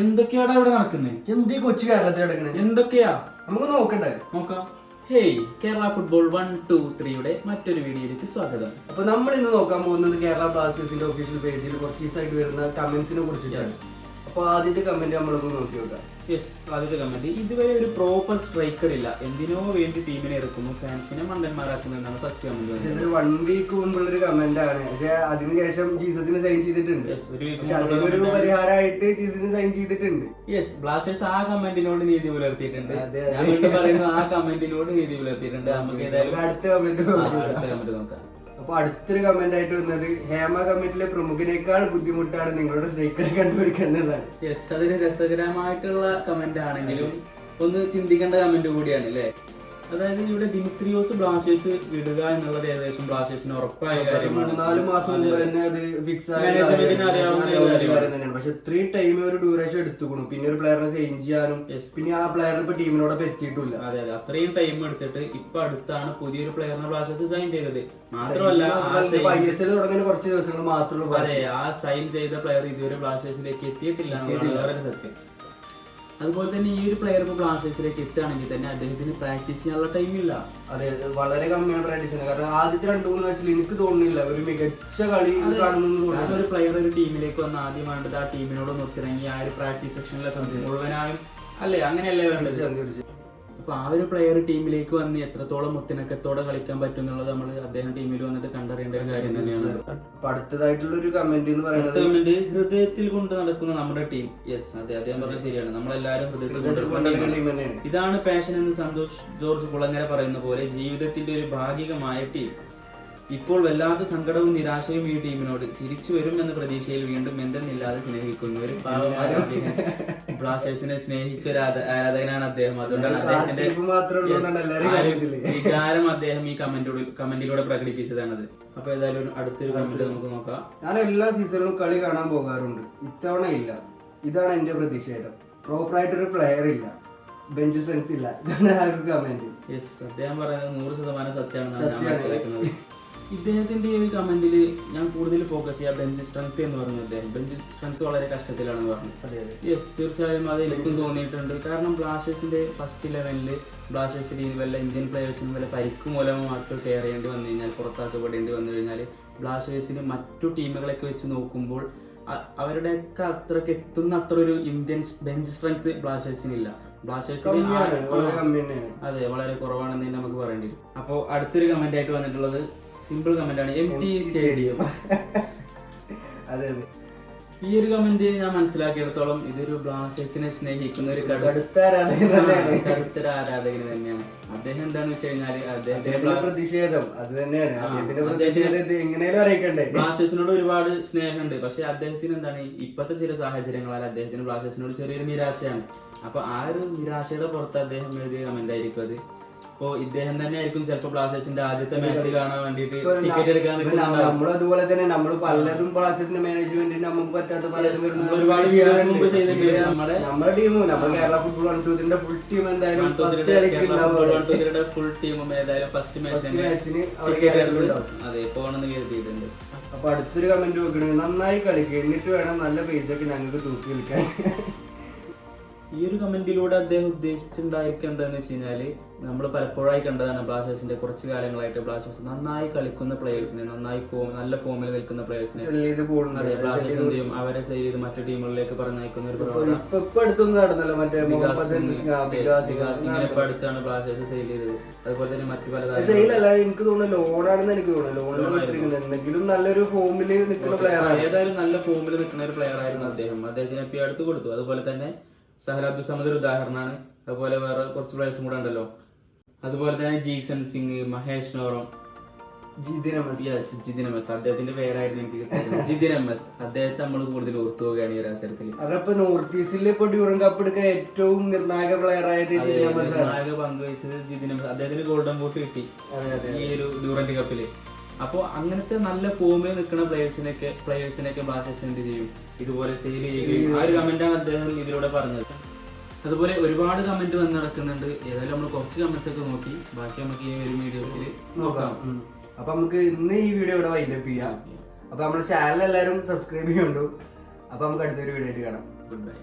എന്തൊക്കെയാടാ ഇവിടെ നടക്കുന്നത്? എന്ത് കൊച്ചു കേരളത്തിൽ നടക്കുന്നത്? എന്തൊക്കെയാ നമുക്ക് നോക്കണ്ടേ? നോക്കാം. ഹേയ്, കേരള ഫുട്ബോൾ 1-2-3 മറ്റൊരു വീഡിയോയിലേക്ക് സ്വാഗതം. അപ്പൊ നമ്മൾ ഇന്ന് നോക്കാൻ പോകുന്നത് കേരള ബ്ലാസ്റ്റേഴ്സിന്റെ ഒഫീഷ്യൽ പേജിൽ കുറച്ച് ദിവസമായിട്ട് വരുന്ന കമന്റ്സിനെ കുറിച്ചിട്ടാണ്. അപ്പൊ ആദ്യത്തെ കമന്റ് നമ്മളൊന്ന് നോക്കി നോക്കാം. ആദ്യത്തെ കമന്റ്, ഇതുവരെ ഒരു പ്രോപ്പർ സ്ട്രൈക്കർ ഇല്ല, എന്തിനോ വേണ്ടി ടീമിനെ ഇറക്കുന്നു, ഫാൻസിനെ മണ്ടന്മാരാക്കുന്നു എന്നാണ് ഫസ്റ്റ് കമന്റ്. ഇതൊരു 1 വീക്ക് മുമ്പുള്ളൊരു കമന്റ് ആണ്. പക്ഷെ അതിനുശേഷം ജീസസിനെ സൈൻ ചെയ്തിട്ടുണ്ട്. ഒരു പരിഹാരമായിട്ട് ജീസസിനെ സൈൻ ചെയ്തിട്ടുണ്ട്. ബ്ലാസ്റ്റേഴ്സ് ആ കമന്റിനോട് നീതി പുലർത്തിയിട്ടുണ്ട്. ഞാൻ വീണ്ടും പറയുന്നു, ആ കമന്റിനോട് നീതി പുലർത്തിയിട്ടുണ്ട്. നമുക്ക് ഏതായാലും അടുത്ത കമന്റ് നോക്കാം. അപ്പൊ അടുത്തൊരു കമന്റ് ആയിട്ട് വന്നത്, ഹേമ കമ്മിറ്റിയിലെ പ്രമുഖനേക്കാൾ ബുദ്ധിമുട്ടാണ് നിങ്ങളുടെ സ്ട്രൈക്കറെ കണ്ടുപിടിക്കുന്നതാണ്. അതൊരു രസകരമായിട്ടുള്ള കമന്റ് ആണെങ്കിലും ഒന്ന് ചിന്തിക്കേണ്ട കമന്റ് കൂടിയാണ് അല്ലേ. അതായത് ഇവിടെ ദിമിത്രിയോസ് ബ്ലാസ്റ്റേഴ്സ് വിടുക എന്നുള്ളത് ഏകദേശം ബ്ലാസ്റ്റേഴ്സിന് ഉറപ്പായ കാര്യമാണ്. 4 മാസം മുമ്പ് തന്നെ അത് ഫിക്സ് ആയ തന്നെയാണ്. പക്ഷെ ഇത്രയും ടൈം ഒരു ഡ്യൂറേഷൻ എടുത്തുകൊണ്ടു, പിന്നെ ഒരു പ്ലെയറിനെ ചേഞ്ച് ചെയ്യാനും പിന്നെ ആ പ്ലെയർ ഇപ്പൊ ടീമിനോടൊപ്പം എത്തിയിട്ടില്ല. അതെ, അത്രയും ടൈം എടുത്തിട്ട് ഇപ്പൊ അടുത്താണ് പുതിയൊരു പ്ലെയറിനെ ബ്ലാസ്റ്റേഴ്സ് സൈൻ ചെയ്തത്. മാത്രമല്ല ISL തുടങ്ങുന്ന കുറച്ച് ദിവസങ്ങൾ മാത്രമേ. അതെ, ആ സൈൻ ചെയ്ത പ്ലെയർ ഇതുവരെ ബ്ലാസ്റ്റേഴ്സിലേക്ക് എത്തിയിട്ടില്ല എന്നുള്ളത് സത്യം. അതുപോലെ തന്നെ ഈ ഒരു പ്ലെയർ ഇപ്പോൾ ബ്ലാസ്റ്റേഴ്സിലേക്ക് എത്തുകയാണെങ്കിൽ തന്നെ അദ്ദേഹത്തിന് പ്രാക്ടീസ് ചെയ്യാനുള്ള ടൈമില്ല. അതെ, വളരെ കമ്മിയാണ് പ്രാക്ടീസ്. കാരണം ആദ്യത്തെ 2-3 മാച്ചിൽ എനിക്ക് തോന്നുന്നില്ല ഒരു മികച്ച കളി കാണുന്നു. ഒരു പ്ലെയർ ഒരു ടീമിലേക്ക് വന്ന് ആദ്യം വേണ്ടത് ആ ടീമിനോട് ഒത്തിറങ്ങി ആ ഒരു പ്രാക്ടീസ് സെക്ഷനിലൊക്കെ മുഴുവനായും അല്ലേ, അങ്ങനെയല്ലേ വേണ്ടത്. അപ്പൊ ആ ഒരു പ്ലെയർ ടീമിലേക്ക് വന്ന് എത്രത്തോളം ഒത്തിണക്കത്തോടെ കളിക്കാൻ പറ്റും എന്നുള്ളത് നമ്മൾ അദ്ദേഹം ടീമിൽ വന്നിട്ട് കണ്ടറിയേണ്ട ഒരു കാര്യം തന്നെയാണ്. അടുത്തതായിട്ടുള്ള ഒരു കമന്റ് എന്ന് പറയുന്നത്, ഹൃദയത്തിൽ കൊണ്ട് നടക്കുന്ന നമ്മുടെ ടീം. അതെ, അദ്ദേഹം പറഞ്ഞത് ശരിയാണ്. നമ്മളെല്ലാവരും ഹൃദയത്തിൽ. ഇതാണ് പാഷൻ എന്ന് സന്തോഷ് ജോർജ് കുളങ്ങര പറയുന്ന പോലെ ജീവിതത്തിന്റെ ഒരു ഭാഗികമായ ടീം. ഇപ്പോൾ വല്ലാത്ത സങ്കടവും നിരാശയും ഈ ടീമിനോട്. തിരിച്ചു വരും എന്ന പ്രതീക്ഷയിൽ വീണ്ടും എന്തെന്നില്ലാതെ സ്നേഹിക്കുന്നു ഒരു പാവമായ ബ്ലാസ്റ്റേഴ്സിനെ സ്നേഹിച്ച ഒരു ആരാധകനാണ് അദ്ദേഹം. അതുകൊണ്ടാണ് അദ്ദേഹത്തിന്റെ വികാരം അദ്ദേഹം ഈ കമന്റിലൂടെ പ്രകടിപ്പിച്ചതാണത്. അപ്പൊ ഏതായാലും അടുത്തൊരു കമന്റ് നമുക്ക് നോക്കാം. ഞാൻ എല്ലാ സീസണിലും കളി കാണാൻ പോകാറുണ്ട്, ഇത്തവണ ഇല്ല. ഇതാണ് എന്റെ പ്രതിഷേധം. പ്രോപ്പറായിട്ടൊരു പ്ലെയർ ഇല്ല, ബെഞ്ച് സ്ട്രെങ്ത് ഇല്ല. ഇതാണ് ആ ഒരു കമന്റ്. അദ്ദേഹം പറയുന്നത് 100% സത്യമാണെന്നാണ് ഞാൻ മനസ്സിലാക്കുന്നത്. ഇദ്ദേഹത്തിന്റെ ഈ ഒരു കമന്റിൽ ഞാൻ കൂടുതൽ ഫോക്കസ് ചെയ്യാം ബെഞ്ച് സ്ട്രെങ്ത് എന്ന് പറഞ്ഞു. അദ്ദേഹം ബെഞ്ച് സ്ട്രെങ്ത് വളരെ കഷ്ടത്തിലാണെന്ന് പറഞ്ഞു. തീർച്ചയായും അത് എനിക്കും തോന്നിയിട്ടുണ്ട്. കാരണം ബ്ലാസ്റ്റേഴ്സിന്റെ ഫസ്റ്റ് 11 ബ്ലാസ്റ്റേഴ്സിൽ വല്ല ഇന്ത്യൻ പ്ലെയേഴ്സിനും വല്ല പരിക്ക് മൂലമോ മറ്റോ കെയർ ചെയ്യേണ്ടി വന്നു കഴിഞ്ഞാൽ, പുറത്താക്കപ്പെടേണ്ടി വന്നു കഴിഞ്ഞാൽ ബ്ലാസ്റ്റേഴ്സിന് മറ്റു ടീമുകളൊക്കെ വെച്ച് നോക്കുമ്പോൾ അവരുടെയൊക്കെ അത്രയ്ക്ക് എത്തുന്ന അത്ര ഒരു ഇന്ത്യൻ ബെഞ്ച് സ്ട്രെങ്ത് ബ്ലാസ്റ്റേഴ്സിനില്ല. ബ്ലാസ്റ്റേഴ്സിന് അതെ, വളരെ കുറവാണെന്ന് തന്നെ നമുക്ക് പറയേണ്ടി വരും. അപ്പോൾ അടുത്തൊരു കമന്റ് ആയിട്ട് വന്നിട്ടുള്ളത് സിമ്പിൾ കമന്റ് ആണ്, MT സ്റ്റേഡിയം. അതെ, ഈ ഒരു കമന്റ് ഞാൻ മനസ്സിലാക്കിയെടുത്തോളം ഇതൊരു ബ്ലാസ്റ്റേഴ്സിനെ സ്നേഹിക്കുന്ന ഒരു കടുത്തൊരു ആരാധകന് തന്നെയാണ്. അദ്ദേഹം എന്താന്ന് വെച്ച് കഴിഞ്ഞാല് അദ്ദേഹത്തിന്റെ പ്രതിഷേധം അത് തന്നെയാണ്. ബ്ലാസ്റ്റേഴ്സിനോട് ഒരുപാട് സ്നേഹമുണ്ട്. പക്ഷെ അദ്ദേഹത്തിന് എന്താണ് ഇപ്പോഴത്തെ ചില സാഹചര്യങ്ങളാൽ അദ്ദേഹത്തിന് ബ്ലാസ്റ്റേഴ്സിനോട് ചെറിയൊരു നിരാശയാണ്. അപ്പൊ ആ ഒരു നിരാശയുടെ പുറത്ത് അദ്ദേഹം എഴുതിയ കമന്റ് ആയിരിക്കും അത്. അപ്പോ ഇദ്ദേഹം തന്നെ ആയിരിക്കും ചിലപ്പോ ബ്ലാസ്റ്റേഴ്സിന്റെ ആദ്യത്തെ മാച്ച് കാണാൻ വേണ്ടിട്ട് ടിക്കറ്റ് എടുക്കാൻ നമ്മൾ അതുപോലെ തന്നെ നമ്മൾ പലതും ബ്ലാസ്റ്റേഴ്സിന്റെ മാനേജ്മെന്റിന് നമുക്ക് പറ്റാത്ത പലതും ഒരുപാട് നമ്മുടെ ടീമും നമ്മൾ കേരള ഫുട്ബോൾ 1-2 ഫുൾ ടീം എന്തായാലും ഫുൾ ടീമും ഏതായാലും ഫസ്റ്റ് മാച്ചിന് അതെ പോകണമെന്ന് കരുതിയിട്ടുണ്ട്. അപ്പൊ അടുത്തൊരു കമന്റ് നോക്കണേ, നന്നായി കളിക്കുക എന്നിട്ട് വേണം നല്ല പൈസ ഒക്കെ ഞങ്ങൾക്ക് തൂക്കി വിൽക്കാൻ. ഈ ഒരു കമന്റിലൂടെ അദ്ദേഹം ഉദ്ദേശിച്ചിട്ടുണ്ടായിരിക്കും എന്താന്ന് വെച്ച് കഴിഞ്ഞാല്, നമ്മൾ പലപ്പോഴായി കണ്ടതാണ് ബ്ലാസ്റ്റേഴ്സിന്റെ കുറച്ച് കാലങ്ങളായിട്ട് ബ്ലാസ്റ്റേഴ്സ് നന്നായി കളിക്കുന്ന പ്ലേയേഴ്സിനെ, നന്നായി നല്ല ഫോമിൽ നിൽക്കുന്ന പ്ലേയേഴ്സിനെ അതെ ബ്ലാസ്റ്റേഴ്സ് എന്ത് ചെയ്യും, അവരെ സെയിൽ ചെയ്ത് മറ്റു ടീമുകളിലേക്ക് പറഞ്ഞയക്കുന്ന ഒരു ഇങ്ങനെ ഇപ്പൊ അടുത്താണ് ബ്ലാസ്റ്റേഴ്സ് സെയിൽ ചെയ്തത്. അതുപോലെ തന്നെ മറ്റു പല എനിക്ക് തോന്നുന്നു ലോണാണെന്ന് എനിക്ക് തോന്നുന്നു. എന്തെങ്കിലും നല്ലൊരു ഫോമിൽ നിൽക്കുന്ന പ്ലെയർ, ഏതായാലും നല്ല ഫോമിൽ നിൽക്കുന്ന ഒരു പ്ലെയർ ആയിരുന്നു അദ്ദേഹം. അദ്ദേഹത്തിന് ഇപ്പൊ അടുത്ത് കൊടുത്തു. അതുപോലെ തന്നെ സഹൽ അബ്ദുൽ സമദ് ഒരു ഉദാഹരണമാണ്. അതുപോലെ വേറെ കുറച്ച് പ്ലേയേഴ്സും കൂടെ ഉണ്ടല്ലോ. അതുപോലെ തന്നെ ജീക്സൺ സിംഗ്, മഹേഷ് നോറം, ജിതിൻ എം എസ് അദ്ദേഹത്തിന്റെ പേരായിരുന്നു എനിക്ക് ജിതിൻ എം എസ്. അദ്ദേഹത്തെ നമ്മൾ കൂടുതൽ ഓർത്തു പോവുകയാണ് ഈ ഒരു അവസരത്തിൽ. അതിപ്പോ നോർത്ത് ഈസ്റ്റിൽ ഇപ്പൊ ഡ്യൂറൻ കപ്പ് എടുക്കാൻ ഏറ്റവും നിർണായക പ്ലെയർ ആയത് നിർണായക പങ്കുവഹിച്ചത് ജിതിൻ എം എസ്. അദ്ദേഹത്തിന് ഗോൾഡൻ ബൂട്ട് കിട്ടി ഈ ഒരു ഡ്യൂറന്റ് കപ്പില്. അപ്പോൾ അങ്ങനത്തെ നല്ല ഫോമിൽ നിൽക്കുന്ന പ്ലേയേഴ്സിനൊക്കെ ബ്ലാസ്റ്റേഴ്സ് എന്ത് ചെയ്യും, ഇതുപോലെ സെയിൽ ചെയ്യുകയും. ആ ഒരു കമന്റാണ് അദ്ദേഹം ഇതിലൂടെ പറഞ്ഞത്. അതുപോലെ ഒരുപാട് കമന്റ് വന്ന് നടക്കുന്നുണ്ട്. ഏതായാലും നമ്മൾ കുറച്ച് കമന്റ്സ് ഒക്കെ നോക്കി, ബാക്കി നമുക്ക് ഈ ഒരു വീഡിയോസിൽ നോക്കാം. അപ്പൊ നമുക്ക് ഇന്ന് ഈ വീഡിയോ ഇവിടെ വൈൻഡപ്പ് ചെയ്യാം. അപ്പൊ നമ്മുടെ ചാനൽ എല്ലാവരും സബ്സ്ക്രൈബ് ചെയ്യുന്നുണ്ട്. അപ്പൊ നമുക്ക് അടുത്തൊരു വീഡിയോ ആയിട്ട് കാണാം. Good bye.